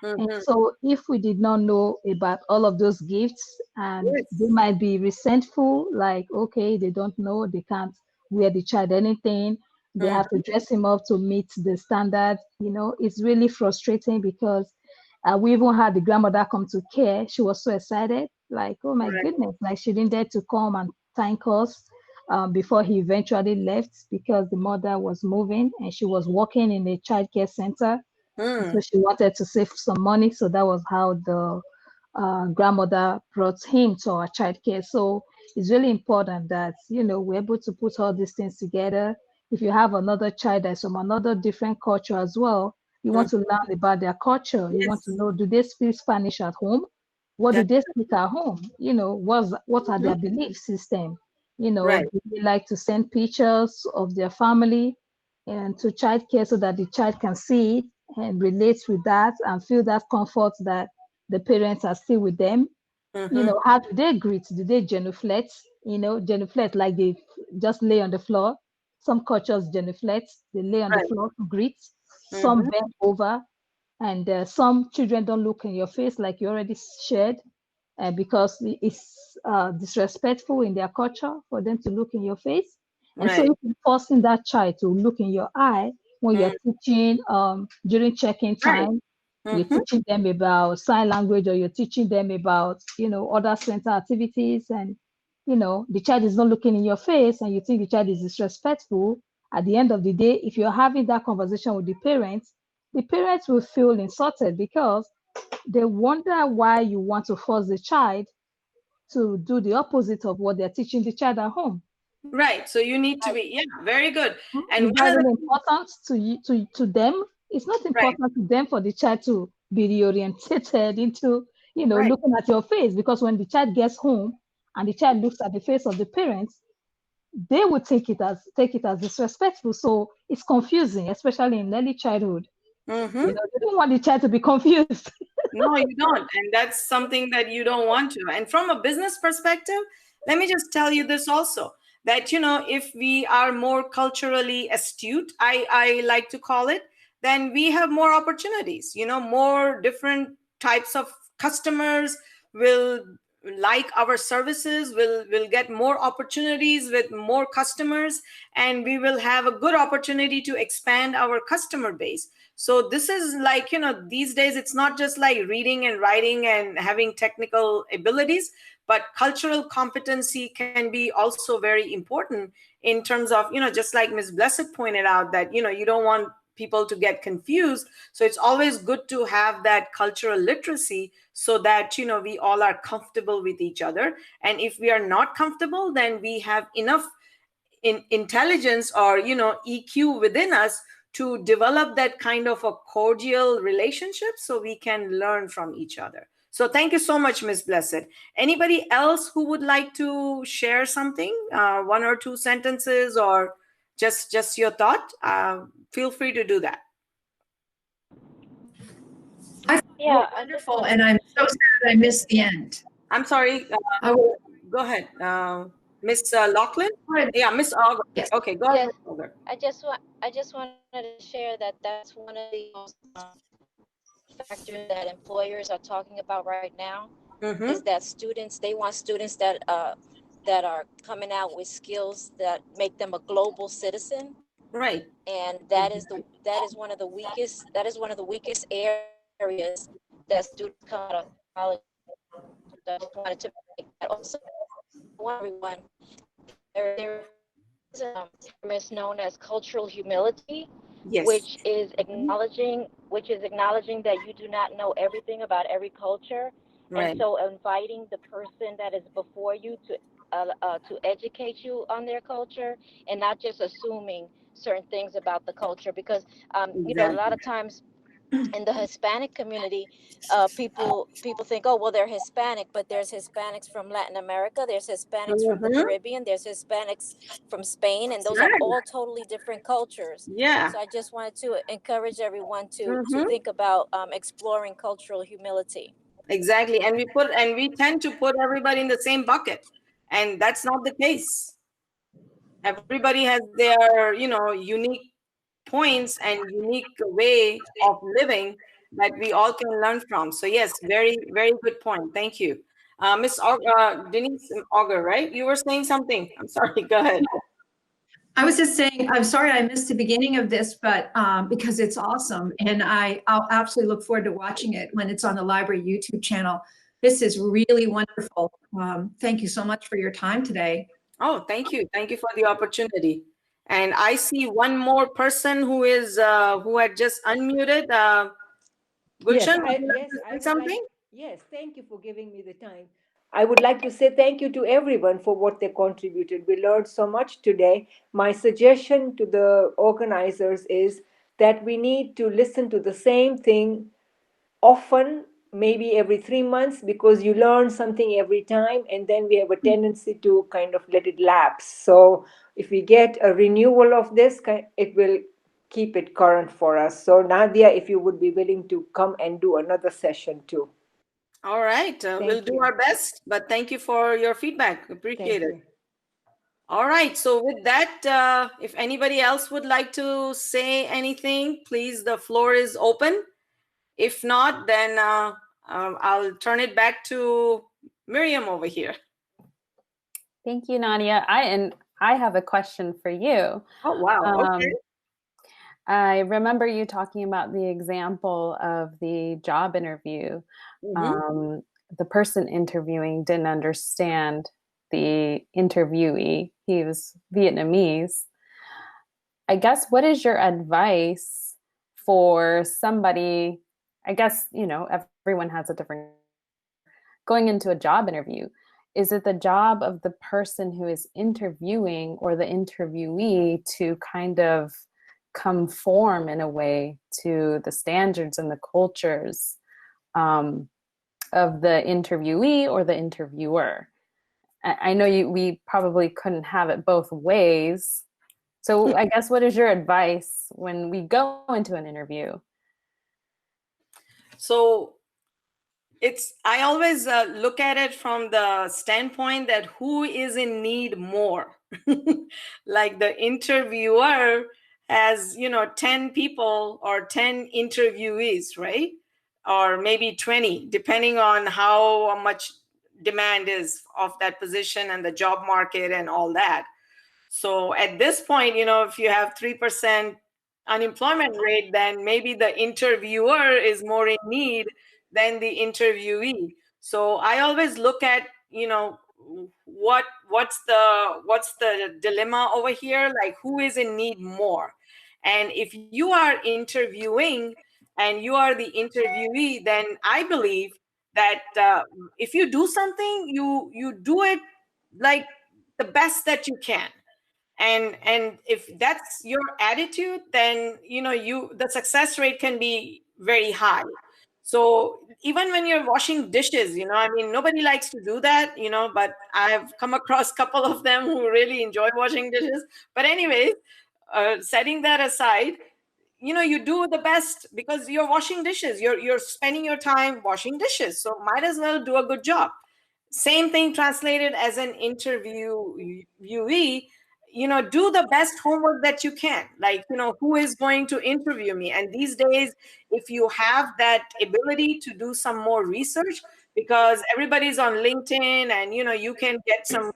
And so if we did not know about all of those gifts, and they might be resentful, like, okay, they don't know, they can't wear the child anything, they have to dress him up to meet the standard. It's really frustrating because we even had the grandmother come to care. She was so excited, like, oh my goodness, like she didn't dare to come and thank us before he eventually left because the mother was moving and she was working in a childcare center. So she wanted to save some money. So that was how the grandmother brought him to our childcare. So it's really important that, we're able to put all these things together. If you have another child that's from another different culture as well, you want to learn about their culture. You want to know, do they speak Spanish at home? What do they speak at home? What are their belief system? Do they like to send pictures of their family and to childcare so that the child can see it and relate with that and feel that comfort that the parents are still with them? How do they greet? Do they genuflect? Genuflect like they just lay on the floor. Some cultures genuflect, they lay on the floor to greet. Some bend over, and some children don't look in your face, like you already shared, because it's disrespectful in their culture for them to look in your face. And so if you're forcing that child to look in your eye when you're teaching during check-in time, You're teaching them about sign language, or you're teaching them about, other center activities, and, the child is not looking in your face and you think the child is disrespectful. At the end of the day, if you're having that conversation with the parents will feel insulted because they wonder why you want to force the child to do the opposite of what they're teaching the child at home. Right. So you need to be, yeah, very good. And it's not important to you, to them. It's not important to them for the child to be reorientated into, looking at your face, because when the child gets home and the child looks at the face of the parents, they would take it as disrespectful. So it's confusing, especially in early childhood. You don't want the child to be confused. No, you don't. And that's something that you don't want to. And from a business perspective, let me just tell you this also, that, if we are more culturally astute, I like to call it, then we have more opportunities, more different types of customers will like our services, will get more opportunities with more customers, and we will have a good opportunity to expand our customer base. So this is like, these days, it's not just like reading and writing and having technical abilities, but cultural competency can be also very important in terms of, just like Ms. Blessed pointed out, that, you don't want people to get confused. So it's always good to have that cultural literacy so that, we all are comfortable with each other. And if we are not comfortable, then we have enough intelligence or, EQ within us to develop that kind of a cordial relationship so we can learn from each other. So thank you so much, Ms. Blessed. Anybody else who would like to share something, one or two sentences, or just your thought? Feel free to do that. Yeah, wonderful. And I'm so sad I missed the end. I'm sorry. Go ahead. Miss Lachlan? Yeah, Miss Auger. Yes. Okay, go ahead. Auger. I just wanted to share that that's one of the most factors that employers are talking about right now, is that they want students that are coming out with skills that make them a global citizen. Right. And that is one of the weakest areas that students come out of college. I just wanted to make that also everyone. There is a term known as cultural humility, yes, which is acknowledging that you do not know everything about every culture, right. And so inviting the person that is before you to educate you on their culture, and not just assuming certain things about the culture, because Exactly. a lot of times in the Hispanic community, people think, oh, well, they're Hispanic, but there's Hispanics from Latin America, there's Hispanics from the Caribbean, there's Hispanics from Spain, and those are all totally different cultures. Yeah. So I just wanted to encourage everyone to think about exploring cultural humility. Exactly. And we tend to put everybody in the same bucket, and that's not the case. Everybody has their, unique points and unique way of living that we all can learn from. So yes, very, very good point. Thank you. Miss Denise Auger, right? You were saying something. I'm sorry, go ahead. I was just saying, I'm sorry I missed the beginning of this, but because it's awesome. And I'll absolutely look forward to watching it when it's on the library YouTube channel. This is really wonderful. Thank you so much for your time today. Oh, thank you. Thank you for the opportunity. And I see one more person who had just unmuted. Gulshan, something? Yes, thank you for giving me the time. I would like to say thank you to everyone for what they contributed. We learned so much today. My suggestion to the organizers is that we need to listen to the same thing often, maybe every 3 months, because you learn something every time, and then we have a tendency to kind of let it lapse. So if we get a renewal of this, it will keep it current for us. So Nadia, if you would be willing to come and do another session too. All right, we'll do our best, but thank you for your feedback. Appreciate it. All right, so with that, if anybody else would like to say anything, please, the floor is open. If not, then I'll turn it back to Miriam over here. Thank you, Nadia. I have a question for you. Oh, wow. Okay. I remember you talking about the example of the job interview. The person interviewing didn't understand the interviewee. He was Vietnamese. I guess, what is your advice for somebody? I guess, everyone has a different going into a job interview. Is it the job of the person who is interviewing or the interviewee to kind of conform in a way to the standards and the cultures of the interviewee or the interviewer? I know we probably couldn't have it both ways. So I guess, what is your advice when we go into an interview? So I always look at it from the standpoint that who is in need more. Like the interviewer has 10 people or 10 interviewees, right? Or maybe 20, depending on how much demand is of that position and the job market and all that. So at this point, if you have 3% unemployment rate, then maybe the interviewer is more in need than the interviewee. So I always look at, what's the dilemma over here? Like, who is in need more? And if you are interviewing and you are the interviewee, then I believe that if you do something, you do it like the best that you can. And if that's your attitude, then the success rate can be very high. So even when you're washing dishes, I mean, nobody likes to do that, but I've come across a couple of them who really enjoy washing dishes. But anyways, setting that aside, you do the best because you're washing dishes, you're spending your time washing dishes, so might as well do a good job. Same thing translated as an interviewee. Do the best homework that you can. Like, who is going to interview me? And these days, if you have that ability to do some more research, because everybody's on LinkedIn, and you can get some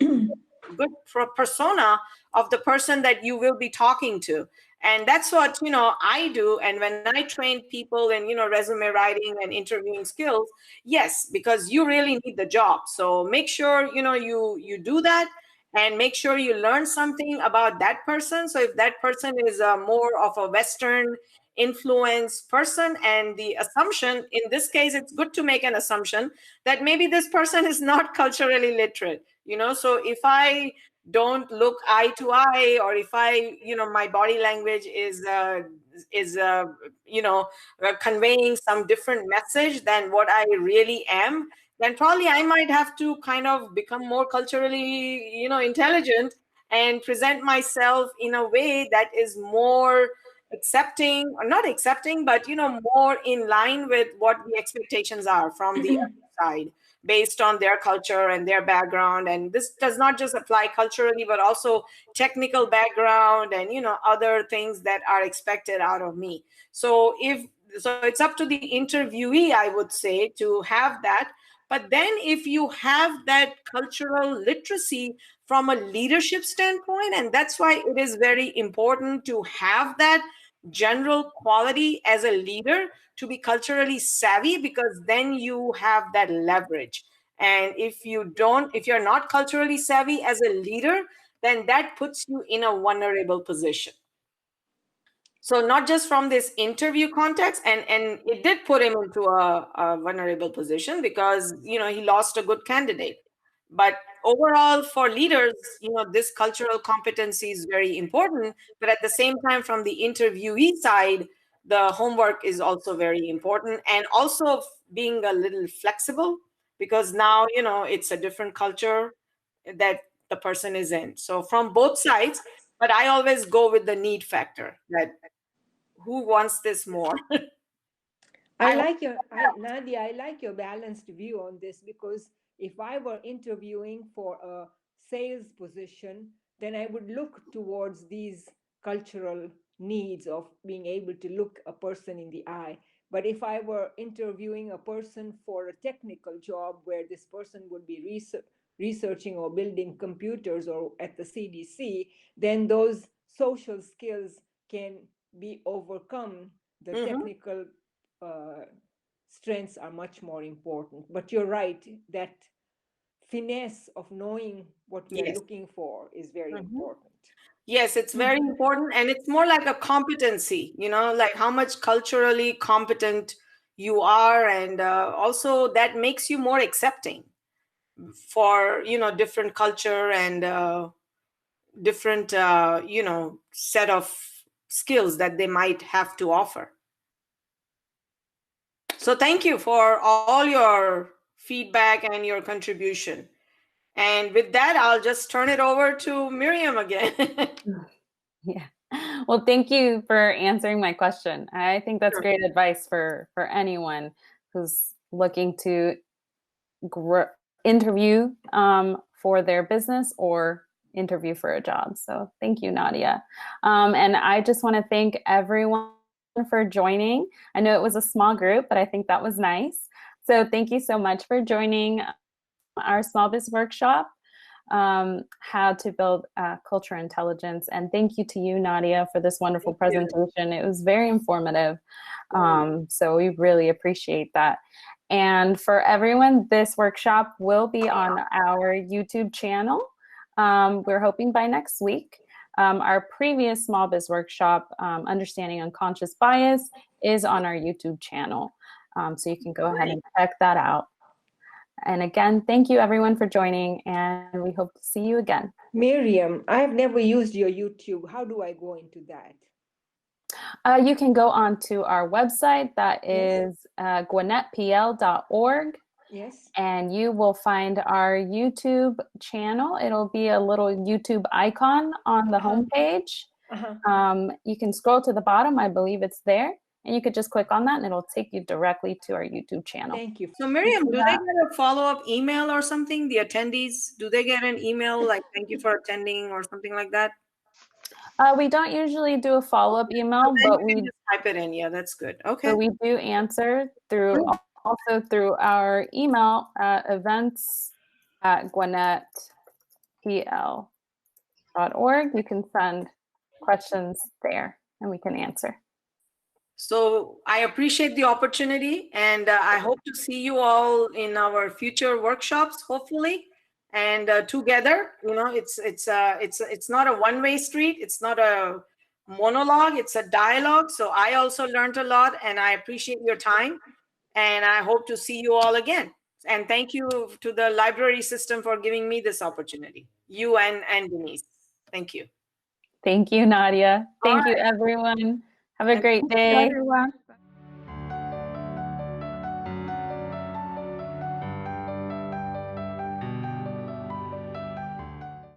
good persona of the person that you will be talking to. And that's what I do. And when I train people in resume writing and interviewing skills, yes, because you really need the job, so make sure you do that, and make sure you learn something about that person. So if that person is more of a Western influence person, and the assumption in this case, it's good to make an assumption that maybe this person is not culturally literate. So if I don't look eye to eye, or if I my body language is conveying some different message than what I really am, then probably I might have to kind of become more culturally intelligent, and present myself in a way that is more accepting, or not accepting, but more in line with what the expectations are from the other side, based on their culture and their background. And this does not just apply culturally, but also technical background and other things that are expected out of me. So it's up to the interviewee, I would say, to have that. But then if you have that cultural literacy from a leadership standpoint, and that's why it is very important to have that general quality as a leader, to be culturally savvy, because then you have that leverage. And if you're not culturally savvy as a leader, then that puts you in a vulnerable position. So not just from this interview context, and it did put him into a vulnerable position, because he lost a good candidate. But overall, for leaders, this cultural competency is very important. But at the same time, from the interviewee side, the homework is also very important, and also being a little flexible, because now it's a different culture that the person is in. So from both sides, but I always go with the need factor, that who wants this more. Nadia, I like your balanced view on this, because if I were interviewing for a sales position, then I would look towards these cultural needs of being able to look a person in the eye. But if I were interviewing a person for a technical job where this person would be researching or building computers or at the CDC, then those social skills can be overcome, the Mhm. technical strengths are much more important. But you're right, that finesse of knowing what we are Yes. looking for is very Mhm. important. Yes, it's very important, and it's more like a competency, like how much culturally competent you are, and also that makes you more accepting for different culture and different set of skills that they might have to offer. So thank you for all your feedback and your contribution. And with that, I'll just turn it over to Miriam again. Yeah. Well, thank you for answering my question. I think that's great advice for anyone who's looking to interview for their business or interview for a job. So thank you, Nadia. And I just want to thank everyone for joining. I know it was a small group, but I think that was nice. So thank you so much for joining our small biz workshop, how to build cultural intelligence. And thank you to you, Nadia, for this wonderful presentation. It was very informative. So we really appreciate that. And for everyone, this workshop will be on our YouTube channel. We're hoping by next week. Our previous small biz workshop, Understanding Unconscious Bias, is on our YouTube channel. So you can go ahead and check that out. And again, thank you everyone for joining, and we hope to see you again. Miriam, I have never used your YouTube. How do I go into that? You can go on to our website, that is gwinnettpl.org. Yes. And you will find our YouTube channel. It'll be a little YouTube icon on the homepage. You can scroll to the bottom, I believe it's there. And you could just click on that and it'll take you directly to our YouTube channel. Thank you. So Miriam, do they get a follow-up email or something? The attendees, do they get an email like thank you for attending or something like that? We don't usually do a follow-up email, but we just type it in. Yeah, that's good. Okay. So we do answer through also through our email events@gwinnettpl.org. You can send questions there and we can answer. So I appreciate the opportunity, and I hope to see you all in our future workshops, hopefully, and together. It's not a one-way street. It's not a monologue. It's a dialogue. So I also learned a lot, and I appreciate your time, and I hope to see you all again. And thank you to the library system for giving me this opportunity. You and Denise. Thank you. Thank you, Nadia. Thank you, everyone. Have a great day. Everyone.